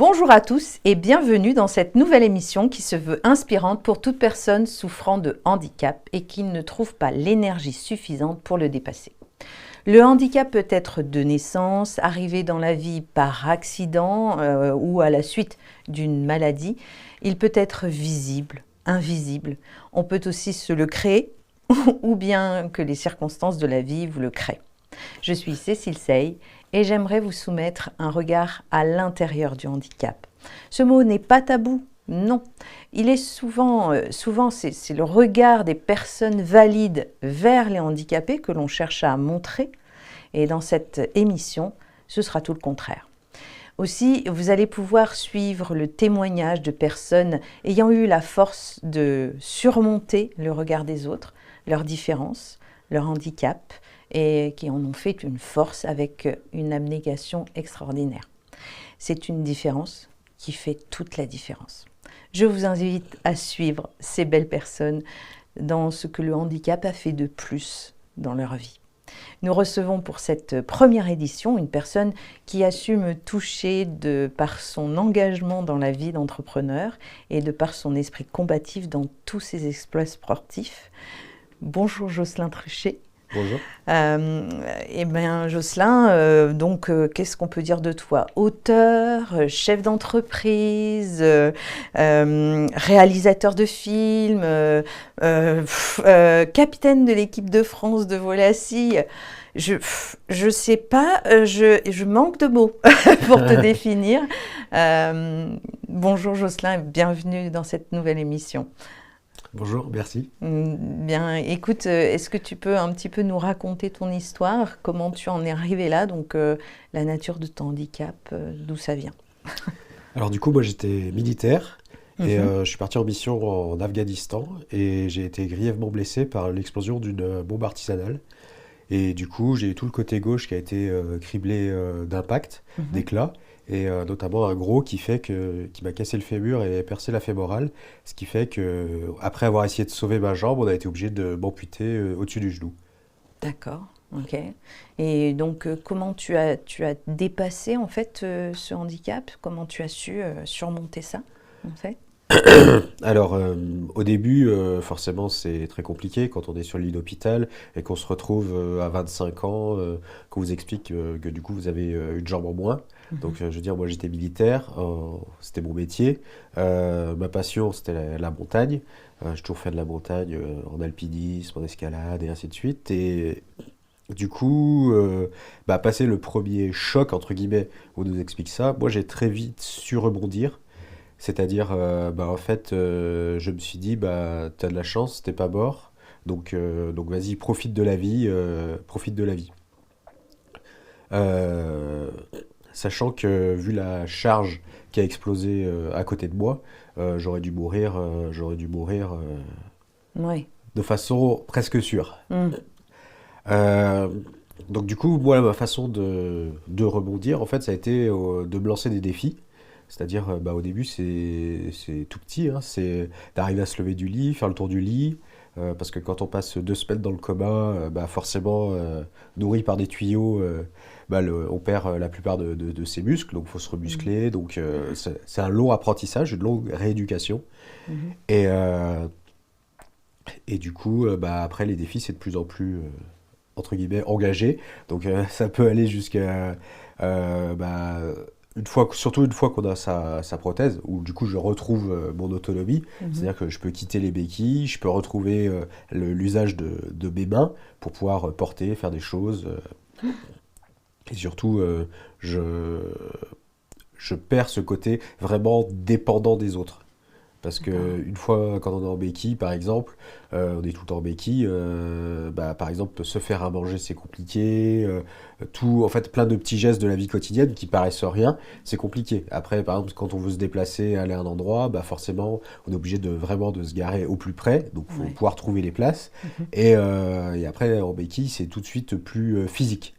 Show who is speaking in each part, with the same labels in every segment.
Speaker 1: Bonjour à tous et bienvenue dans cette nouvelle émission qui se veut inspirante pour toute personne souffrant de handicap et qui ne trouve pas l'énergie suffisante pour le dépasser. Le handicap peut être de naissance, arrivé dans la vie par accident ou à la suite d'une maladie. Il peut être visible, invisible. On peut aussi se le créer ou bien que les circonstances de la vie vous le créent. Je suis Cécile Sey et j'aimerais vous soumettre un regard à l'intérieur du handicap. Ce mot n'est pas tabou, non. Il est souvent c'est le regard des personnes valides vers les handicapés que l'on cherche à montrer. Et dans cette émission, ce sera tout le contraire. Aussi, vous allez pouvoir suivre le témoignage de personnes ayant eu la force de surmonter le regard des autres, leurs différences, leur handicap, et qui en ont fait une force avec une abnégation extraordinaire. C'est une différence qui fait toute la différence. Je vous invite à suivre ces belles personnes dans ce que le handicap a fait de plus dans leur vie. Nous recevons pour cette première édition une personne qui a su me toucher par son engagement dans la vie d'entrepreneur et de par son esprit combatif dans tous ses exploits sportifs. Bonjour Jocelyn Truchet.
Speaker 2: Bonjour.
Speaker 1: Jocelyn, qu'est-ce qu'on peut dire de toi? Auteur, chef d'entreprise, réalisateur de films, capitaine de l'équipe de France de vol à scie. Je sais pas, je manque de mots pour te définir. Bonjour Jocelyn, bienvenue dans cette nouvelle émission.
Speaker 2: Bonjour, merci.
Speaker 1: Bien, écoute, est-ce que tu peux un petit peu nous raconter ton histoire, comment tu en es arrivé là, donc la nature de ton handicap, d'où ça vient?
Speaker 2: Alors du coup, moi j'étais militaire et je suis parti en mission en Afghanistan et j'ai été grièvement blessé par l'explosion d'une bombe artisanale. Et du coup, j'ai eu tout le côté gauche qui a été criblé d'impact, d'éclats. Et notamment un gros qui m'a cassé le fémur et percé la fémorale, ce qui fait que après avoir essayé de sauver ma jambe, on a été obligé de m'amputer au-dessus du genou.
Speaker 1: D'accord, ok. Et donc comment tu as dépassé en fait ce handicap? Comment tu as su surmonter ça en fait?
Speaker 2: Alors, au début, forcément, c'est très compliqué quand on est sur le lit d'hôpital et qu'on se retrouve à 25 ans, qu'on vous explique que du coup, vous avez une jambe en moins. Donc, je veux dire, moi, j'étais militaire, c'était mon métier. Ma passion, c'était la montagne. J'ai toujours fait de la montagne en alpinisme, en escalade et ainsi de suite. Et du coup, passer le premier choc, entre guillemets, on nous explique ça, moi, j'ai très vite su rebondir. C'est-à-dire, en fait, je me suis dit, t'as de la chance, t'es pas mort, donc vas-y, profite de la vie, profite de la vie. Sachant que, vu la charge qui a explosé à côté de moi, j'aurais dû mourir
Speaker 1: Oui.
Speaker 2: de façon presque sûre.
Speaker 1: Mm.
Speaker 2: Donc du coup, moi, ma façon de rebondir, en fait, ça a été de me lancer des défis. C'est-à-dire, au début, c'est tout petit, hein, c'est d'arriver à se lever du lit, faire le tour du lit, parce que quand on passe 2 semaines dans le coma, forcément, nourri par des tuyaux, on perd la plupart de ses muscles, donc il faut se remuscler. Donc c'est un long apprentissage, une longue rééducation. Et, et du coup, après, les défis, c'est de plus en plus, entre guillemets, engagé. Donc ça peut aller jusqu'à... surtout une fois qu'on a sa prothèse, où du coup je retrouve mon autonomie, c'est-à-dire que je peux quitter les béquilles, je peux retrouver l'usage de mes mains pour pouvoir porter, faire des choses. Et surtout, je perds ce côté vraiment dépendant des autres. Parce que une fois, quand on est en béquille, par exemple, on est tout le temps en béquille, par exemple, se faire à manger, c'est compliqué, en fait, plein de petits gestes de la vie quotidienne qui paraissent rien, c'est compliqué. Après, par exemple, quand on veut se déplacer, aller à un endroit, forcément, on est obligé vraiment de se garer au plus près, donc il faut pouvoir trouver les places. Et après, en béquille, c'est tout de suite plus physique.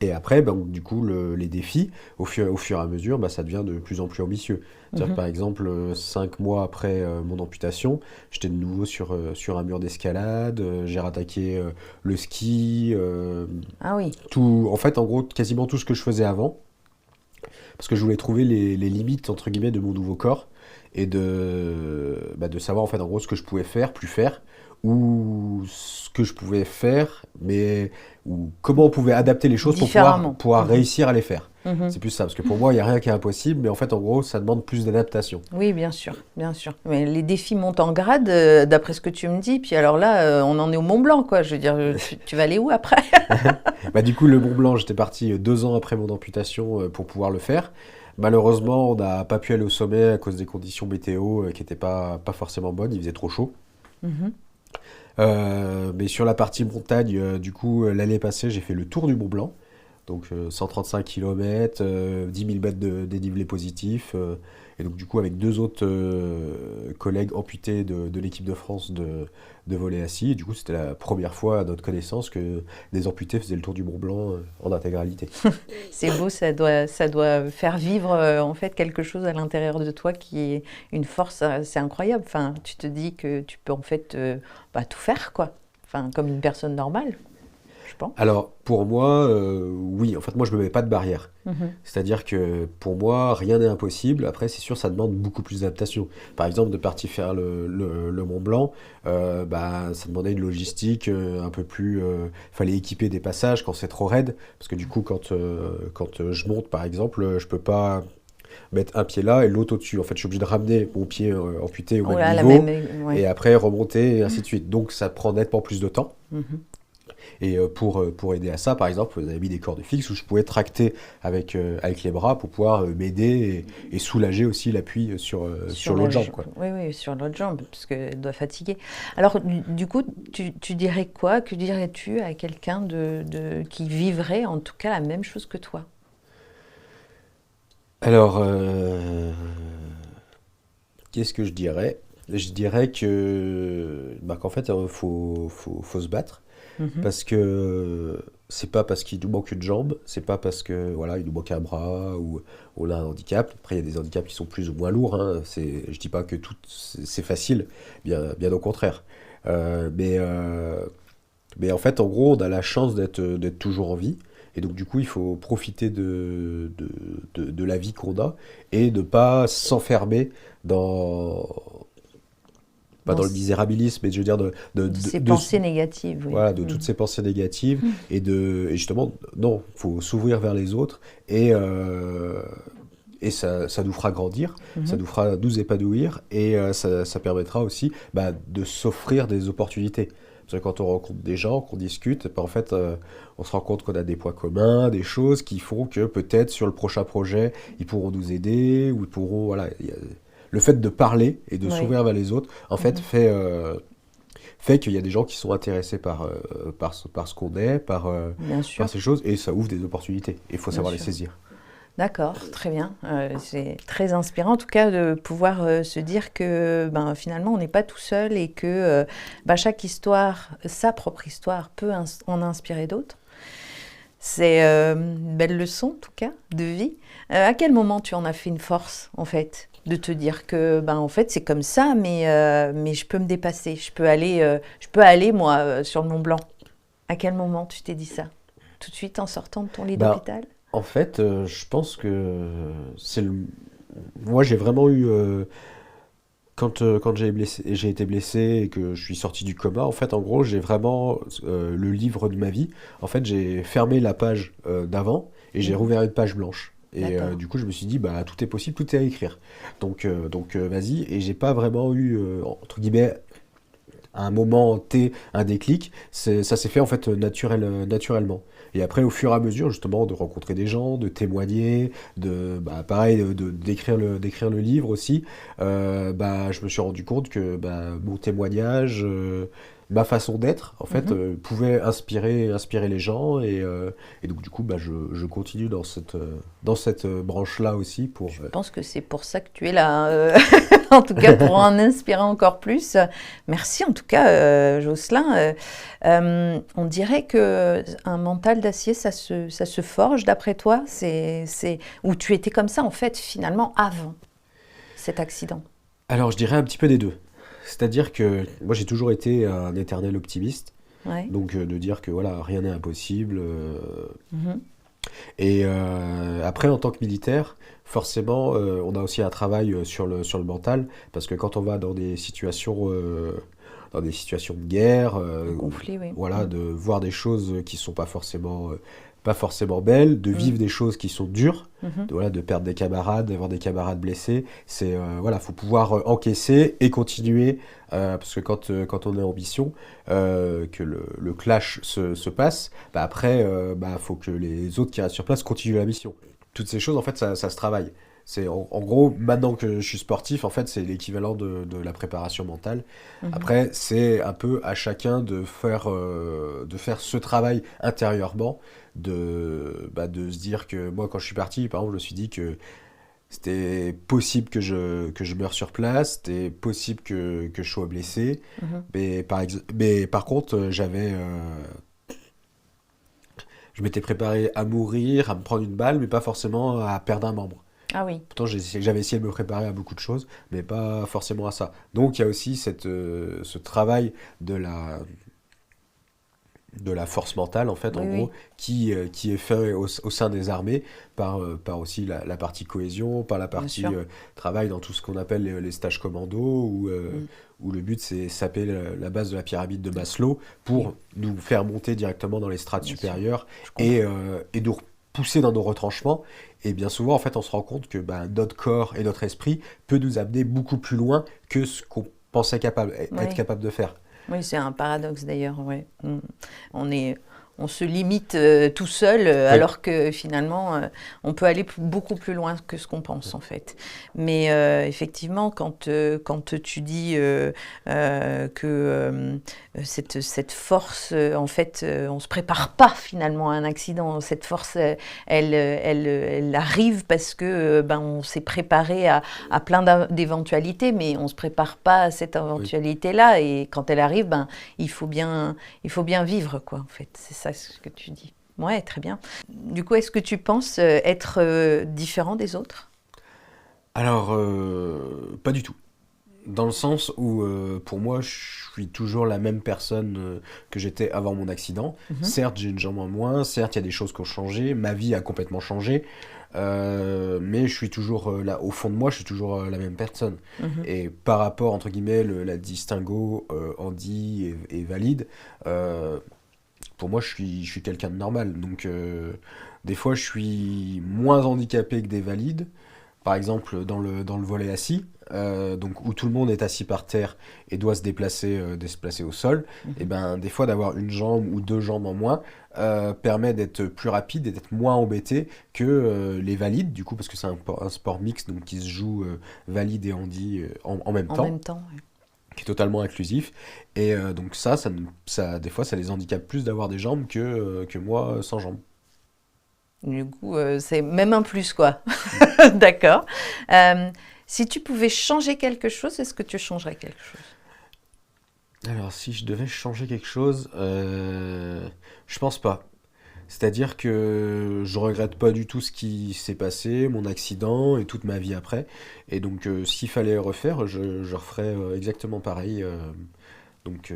Speaker 2: Et après, du coup, les défis, au fur et à mesure, ça devient de plus en plus ambitieux. C'est-à-dire que, par exemple, 5 mois après mon amputation, j'étais de nouveau sur un mur d'escalade, j'ai rattaqué le ski,
Speaker 1: Ah oui.
Speaker 2: tout, en fait, en gros, quasiment tout ce que je faisais avant. parce que je voulais trouver les limites, entre guillemets, de mon nouveau corps, et de savoir, en fait, en gros, ce que je pouvais faire, plus faire, ou ce que je pouvais faire, mais ou comment on pouvait adapter les choses pour
Speaker 1: Différemment.
Speaker 2: pouvoir réussir à les faire.
Speaker 1: Mhm.
Speaker 2: C'est plus ça, parce que pour moi, il n'y a rien qui est impossible, mais en fait, en gros, ça demande plus d'adaptation.
Speaker 1: Oui, bien sûr, bien sûr. Mais les défis montent en grade, d'après ce que tu me dis. Puis alors là, on en est au Mont Blanc, quoi. Je veux dire, tu vas aller où après?
Speaker 2: Bah, du coup, le Mont Blanc, j'étais parti 2 ans après mon amputation pour pouvoir le faire. Malheureusement, on n'a pas pu aller au sommet à cause des conditions météo qui n'étaient pas forcément bonnes, il faisait trop chaud.
Speaker 1: Mhm.
Speaker 2: Mais sur la partie montagne, du coup, l'année passée, j'ai fait le tour du Mont Blanc. Donc 135 km, 10 000 mètres de dénivelé positif. Et donc du coup avec 2 autres collègues amputés de l'équipe de France de volley assis. Et du coup c'était la première fois à notre connaissance que des amputés faisaient le tour du Mont Blanc en intégralité.
Speaker 1: C'est beau, ça doit faire vivre en fait quelque chose à l'intérieur de toi qui est une force, c'est incroyable. Enfin, tu te dis que tu peux en fait tout faire, quoi. Enfin, comme une personne normale, je pense.
Speaker 2: Alors pour moi, oui, en fait moi je me mets pas de barrière.
Speaker 1: Mhm.
Speaker 2: C'est-à-dire que pour moi, rien n'est impossible. Après, c'est sûr, ça demande beaucoup plus d'adaptation. Par exemple, de partir faire le Mont Blanc, ça demandait une logistique un peu plus. Fallait équiper des passages quand c'est trop raide. Parce que du coup, quand je monte, par exemple, je peux pas mettre un pied là et l'autre au-dessus. En fait, je suis obligé de ramener mon pied amputé au
Speaker 1: Oh
Speaker 2: même
Speaker 1: là, la
Speaker 2: niveau
Speaker 1: même, ouais.
Speaker 2: et après remonter et ainsi de suite. Donc, ça prend nettement plus de temps.
Speaker 1: Mhm.
Speaker 2: Et pour aider à ça, par exemple, vous avez mis des cordes fixes où je pouvais tracter avec les bras pour pouvoir m'aider et soulager aussi l'appui sur
Speaker 1: La
Speaker 2: l'autre jambe, quoi.
Speaker 1: Oui, oui, sur l'autre jambe, parce qu'elle doit fatiguer. Alors, du coup, tu dirais quoi? Que dirais-tu à quelqu'un qui vivrait en tout cas la même chose que toi?
Speaker 2: Alors, qu'est-ce que je dirais? Je dirais qu'en fait, faut se battre.
Speaker 1: Mhm.
Speaker 2: Parce que c'est pas parce qu'il nous manque une jambe, c'est pas parce que voilà, il nous manque un bras ou on a un handicap. Après, il y a des handicaps qui sont plus ou moins lourds, hein. Je dis pas que tout c'est facile, bien au contraire. Mais en fait, en gros, on a la chance d'être toujours en vie. Et donc, du coup, il faut profiter de la vie qu'on a et ne pas s'enfermer dans, pas
Speaker 1: Dans
Speaker 2: dans le misérabilisme, mais je veux dire
Speaker 1: ces
Speaker 2: de,
Speaker 1: pensées négatives, oui.
Speaker 2: voilà, de toutes
Speaker 1: Mhm.
Speaker 2: ces pensées négatives et justement, non, faut s'ouvrir vers les autres et ça nous fera grandir, ça
Speaker 1: Mhm.
Speaker 2: nous fera nous épanouir et ça permettra aussi de s'offrir des opportunités. Parce que quand on rencontre des gens, qu'on discute, en fait, on se rend compte qu'on a des points communs, des choses qui font que peut-être sur le prochain projet, ils pourront nous aider ou ils pourront, voilà, le fait de parler et de
Speaker 1: Oui.
Speaker 2: s'ouvrir vers les autres, en fait,
Speaker 1: Mhm.
Speaker 2: fait qu'il y a des gens qui sont intéressés par ce qu'on est,
Speaker 1: Bien
Speaker 2: par
Speaker 1: sûr,
Speaker 2: ces choses, et ça ouvre des opportunités. Et il faut
Speaker 1: bien
Speaker 2: savoir les
Speaker 1: sûr.
Speaker 2: saisir.
Speaker 1: D'accord, très bien. C'est très inspirant en tout cas de pouvoir se dire que finalement on n'est pas tout seul et que chaque histoire, sa propre histoire, peut en inspirer d'autres. C'est une belle leçon en tout cas de vie. À quel moment tu en as fait une force en fait de te dire que en fait c'est comme ça mais je peux me dépasser, je peux aller moi sur le Mont Blanc. À quel moment tu t'es dit ça? Tout de suite en sortant de ton lit
Speaker 2: Ben,
Speaker 1: d'hôpital?
Speaker 2: en fait, je pense que c'est le... Moi, j'ai vraiment eu... quand j'ai été blessé et que je suis sorti du coma, en fait, en gros, j'ai vraiment le livre de ma vie. En fait, j'ai fermé la page d'avant et j'ai
Speaker 1: Mhm.
Speaker 2: rouvert une page blanche. Et
Speaker 1: D'accord.
Speaker 2: du coup, je me suis dit, tout est possible, tout est à écrire. Donc vas-y. Et j'ai pas vraiment eu, entre guillemets, à un moment T, un déclic, ça s'est fait en fait naturellement. Et après, au fur et à mesure, justement, de rencontrer des gens, de témoigner, pareil, d'écrire le livre aussi, je me suis rendu compte que mon témoignage, ma façon d'être, en fait,
Speaker 1: Mhm.
Speaker 2: pouvait inspirer les gens. Et donc, du coup, je continue dans cette branche-là aussi pour...
Speaker 1: Je pense que c'est pour ça que tu es là, en tout cas pour en inspirer encore plus. Merci en tout cas, Jocelyn. On dirait que un mental d'acier, ça se forge d'après toi. Ou tu étais comme ça en fait finalement avant cet accident.
Speaker 2: Alors, je dirais un petit peu des deux. C'est-à-dire que moi, j'ai toujours été un éternel optimiste.
Speaker 1: Ouais.
Speaker 2: Donc, de dire que voilà, rien n'est impossible.
Speaker 1: Mhm.
Speaker 2: Et après, en tant que militaire, forcément, on a aussi un travail sur le mental, parce que quand on va dans des situations de guerre,
Speaker 1: Le conflit, oui.
Speaker 2: voilà, de voir des choses qui sont pas forcément belles, de
Speaker 1: Mm.
Speaker 2: vivre des choses qui sont dures,
Speaker 1: Mhm.
Speaker 2: voilà, de perdre des camarades, d'avoir des camarades blessés, voilà, faut pouvoir encaisser et continuer, parce que quand on est en mission, que le clash se passe, bah après, bah, faut que les autres qui restent sur place continuent la mission. Toutes ces choses, en fait, ça se travaille. En gros, maintenant que je suis sportif, en fait, c'est l'équivalent de la préparation mentale.
Speaker 1: Mhm.
Speaker 2: Après, c'est un peu à chacun de faire ce travail intérieurement, de se dire que moi, quand je suis parti, par exemple, je me suis dit que c'était possible que je meure sur place, c'était possible que je sois blessé,
Speaker 1: Mhm.
Speaker 2: mais par contre, je m'étais préparé à mourir, à me prendre une balle, mais pas forcément à perdre un membre.
Speaker 1: Ah oui,
Speaker 2: Pourtant, j'avais essayé de me préparer à beaucoup de choses, mais pas forcément à ça. Donc, il y a aussi ce travail de de la force mentale, en fait, en
Speaker 1: oui,
Speaker 2: gros,
Speaker 1: oui,
Speaker 2: qui est fait au sein des armées par aussi la partie cohésion, par la
Speaker 1: bien
Speaker 2: partie
Speaker 1: sûr.
Speaker 2: travail dans tout ce qu'on appelle les stages commando,
Speaker 1: Mm.
Speaker 2: où le but c'est saper la base de la pyramide de Maslow
Speaker 1: Oui,
Speaker 2: pour nous faire monter directement dans les strates
Speaker 1: bien sûr.
Speaker 2: supérieures
Speaker 1: Je comprends.
Speaker 2: et nous repousser dans nos retranchements. Et bien souvent, en fait, on se rend compte que bah, notre corps et notre esprit peut nous amener beaucoup plus loin que ce qu'on pensait être
Speaker 1: Oui.
Speaker 2: capable de faire.
Speaker 1: Oui, c'est un paradoxe d'ailleurs, ouais. On est, on se limite tout seul,
Speaker 2: Oui,
Speaker 1: alors que finalement, on peut aller beaucoup plus loin que ce qu'on pense en fait. Mais effectivement, quand tu dis que cette force, en fait, on se prépare pas finalement à un accident. Cette force, elle arrive parce que ben, on s'est préparé à plein d'éventualités, mais on se prépare pas à cette
Speaker 2: oui.
Speaker 1: éventualité-là. Et quand elle arrive, ben, il faut bien vivre, quoi, en fait. C'est ça ce que tu dis. Ouais, très bien. Du coup, est-ce que tu penses être différent des autres?
Speaker 2: Alors, pas du tout. Dans le sens où, pour moi, je suis toujours la même personne que j'étais avant mon accident.
Speaker 1: Mhm,
Speaker 2: Certes, j'ai une jambe en moins, certes, il y a des choses qui ont changé, ma vie a complètement changé, mais je suis toujours là, au fond de moi, je suis toujours la même personne.
Speaker 1: mhm.
Speaker 2: Et par rapport, entre guillemets, la distinguo Andy et valide, euh, pour moi, je suis quelqu'un de normal. Donc, des fois, je suis moins handicapé que des valides, par exemple dans le volet assis, donc où tout le monde est assis par terre et doit se déplacer au sol, et
Speaker 1: Mhm.
Speaker 2: ben des fois d'avoir une jambe ou deux jambes en moins permet d'être plus rapide et d'être moins embêté que les valides, du coup parce que c'est un sport mixte donc qui se joue valide et handi en même
Speaker 1: En
Speaker 2: temps,
Speaker 1: même temps, ouais.
Speaker 2: qui est totalement inclusif. Et donc des fois ça les handicape plus d'avoir des jambes que moi sans jambes.
Speaker 1: Du coup, c'est même un plus, quoi. D'accord. Euh, Si tu pouvais changer quelque chose, est-ce que tu changerais quelque chose?
Speaker 2: Alors, si je devais changer quelque chose, je pense pas. C'est-à-dire que je regrette pas du tout ce qui s'est passé, mon accident et toute ma vie après. Et donc, s'il fallait refaire, je referais exactement pareil. Donc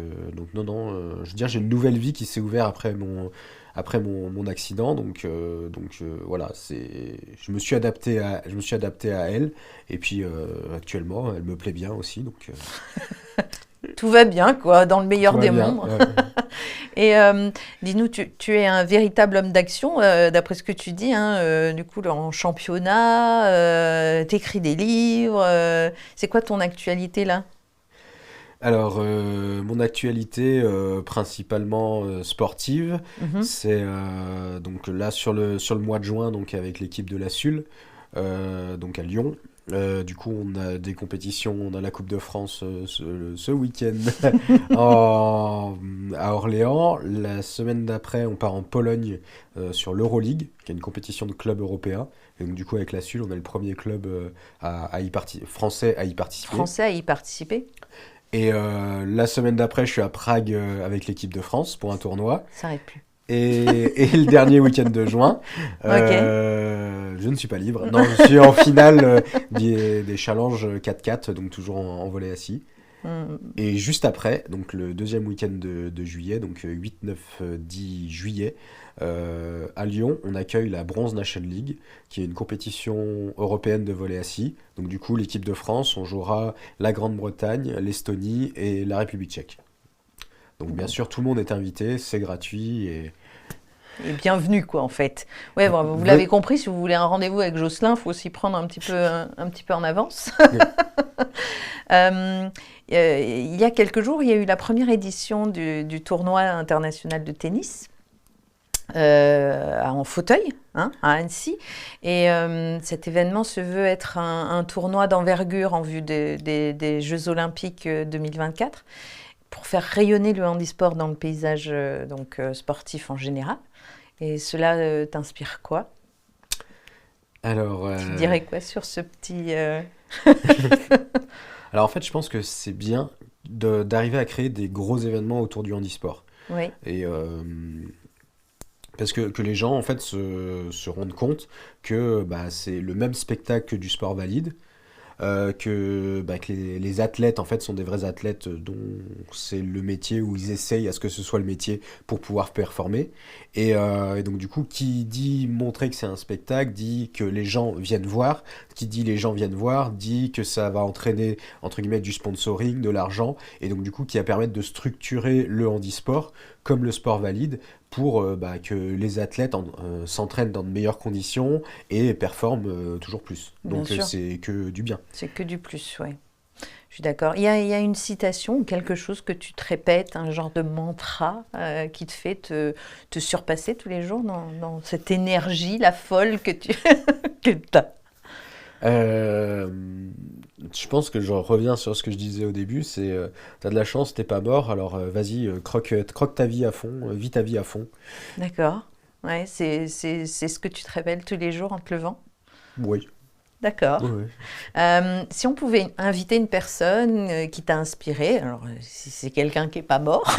Speaker 2: non, non, je veux dire, j'ai une nouvelle vie qui s'est ouverte après mon accident. Voilà, je me suis adapté à elle. Et puis, actuellement, elle me plaît bien aussi.
Speaker 1: Tout va bien, quoi, dans le
Speaker 2: Tout
Speaker 1: meilleur
Speaker 2: va
Speaker 1: des
Speaker 2: bien.
Speaker 1: mondes. Et dis-nous, tu es un véritable homme d'action, d'après ce que tu dis, hein, du coup, en championnat, t'écris des livres. C'est quoi ton actualité là?
Speaker 2: Alors, mon actualité principalement sportive,
Speaker 1: Mhm,
Speaker 2: c'est donc là sur le mois de juin donc avec l'équipe de la SUL, donc à Lyon. Du coup, on a des compétitions, on a la Coupe de France ce week-end à Orléans. La semaine d'après, on part en Pologne sur l'Euroleague, qui est une compétition de clubs européens. Et donc, du coup, avec la SUL, on est le premier club français à y participer.
Speaker 1: Français à y participer?
Speaker 2: Et la semaine d'après, je suis à Prague avec l'équipe de France pour un tournoi.
Speaker 1: Ça n'arrête plus.
Speaker 2: Et le dernier week-end de juin,
Speaker 1: Ok.
Speaker 2: je ne suis pas libre. Non, je suis en finale des challenges 4x4, donc toujours en volley assis. Et juste après, donc le deuxième week-end de juillet, donc 8, 9, 10 juillet, à Lyon, on accueille la Bronze Nation League, qui est une compétition européenne de volley assis. Donc du coup, l'équipe de France, on jouera la Grande-Bretagne, l'Estonie et la République tchèque. Donc bien sûr, tout le monde est invité, c'est gratuit et...
Speaker 1: Et bienvenue, quoi, en fait. Ouais, bon, vous l'avez compris, si vous voulez un rendez-vous avec Jocelyn, il faut s'y prendre un petit peu en avance. Il y a quelques jours, il y a eu la première édition du tournoi international de tennis en fauteuil, à Annecy. Et cet événement se veut être un tournoi d'envergure en vue des Jeux Olympiques 2024 pour faire rayonner le handisport dans le paysage sportif en général. Et cela t'inspire quoi?
Speaker 2: Alors,
Speaker 1: tu dirais quoi sur ce petit...
Speaker 2: Alors en fait, je pense que c'est bien d'arriver à créer des gros événements autour du handisport.
Speaker 1: Oui.
Speaker 2: Et parce que les gens en fait se rendent compte que c'est le même spectacle que du sport valide. Que les athlètes en fait sont des vrais athlètes dont c'est le métier, où ils essayent à ce que ce soit le métier pour pouvoir performer et donc du coup qui dit montrer que c'est un spectacle dit que les gens viennent voir, qui dit les gens viennent voir dit que ça va entraîner entre guillemets du sponsoring, de l'argent, et donc du coup qui va permettre de structurer le handisport comme le sport valide pour que les athlètes s'entraînent dans de meilleures conditions et performent toujours plus. Donc c'est que du bien.
Speaker 1: C'est que du plus, oui. Je suis d'accord. Il y a une citation ou quelque chose que tu te répètes, un genre de mantra qui te fait te surpasser tous les jours dans cette énergie, la folle que tu as.
Speaker 2: Je pense que je reviens sur ce que je disais au début, c'est t'as de la chance, t'es pas mort, alors vas-y, croque ta vie à fond, vis ta vie à fond.
Speaker 1: D'accord. Ouais, c'est ce que tu te répètes tous les jours en te levant?
Speaker 2: Oui.
Speaker 1: D'accord.
Speaker 2: Oui.
Speaker 1: Si on pouvait inviter une personne qui t'a inspiré, alors si c'est quelqu'un qui n'est pas mort,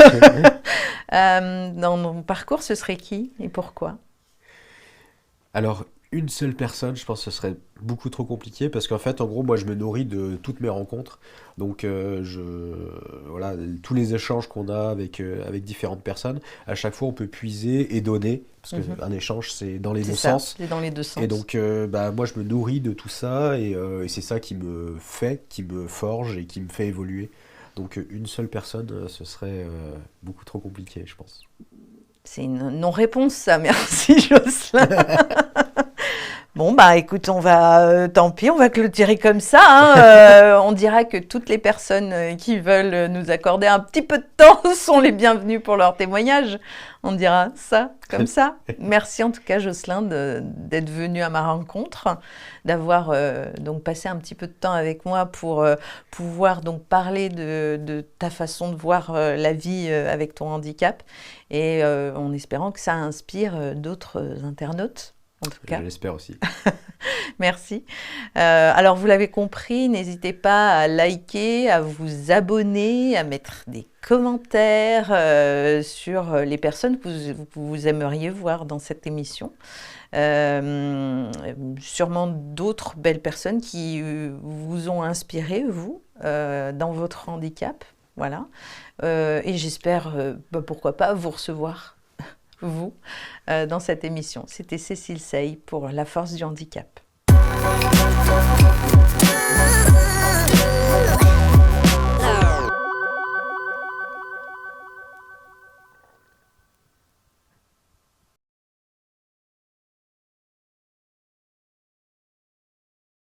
Speaker 1: dans mon parcours, ce serait qui et pourquoi?
Speaker 2: Alors, une seule personne, je pense que ce serait beaucoup trop compliqué parce qu'en fait, en gros, moi, je me nourris de toutes mes rencontres. Donc, voilà, tous les échanges qu'on a avec différentes personnes, à chaque fois, on peut puiser et donner parce qu'un échange, c'est dans les deux sens.
Speaker 1: C'est dans les deux sens.
Speaker 2: Et donc, moi, je me nourris de tout ça et c'est ça qui me forge et qui me fait évoluer. Donc, une seule personne, ce serait beaucoup trop compliqué, je pense.
Speaker 1: C'est une non-réponse, ça. Merci, Jocelyn. Bon, écoute, tant pis, on va clôturer comme ça. On dira que toutes les personnes qui veulent nous accorder un petit peu de temps sont les bienvenues pour leur témoignage. On dira ça, comme ça. Merci en tout cas, Jocelyn, d'être venu à ma rencontre, d'avoir donc passé un petit peu de temps avec moi pour pouvoir donc parler de ta façon de voir la vie avec ton handicap, et en espérant que ça inspire d'autres internautes. En tout cas.
Speaker 2: Je l'espère aussi.
Speaker 1: Merci. Alors, vous l'avez compris, n'hésitez pas à liker, à vous abonner, à mettre des commentaires sur les personnes que vous aimeriez voir dans cette émission. Sûrement d'autres belles personnes qui vous ont inspiré, vous, dans votre handicap. Voilà. Et j'espère, pourquoi pas, vous recevoir. Vous, dans cette émission. C'était Cécile Sey pour La Force du Handicap.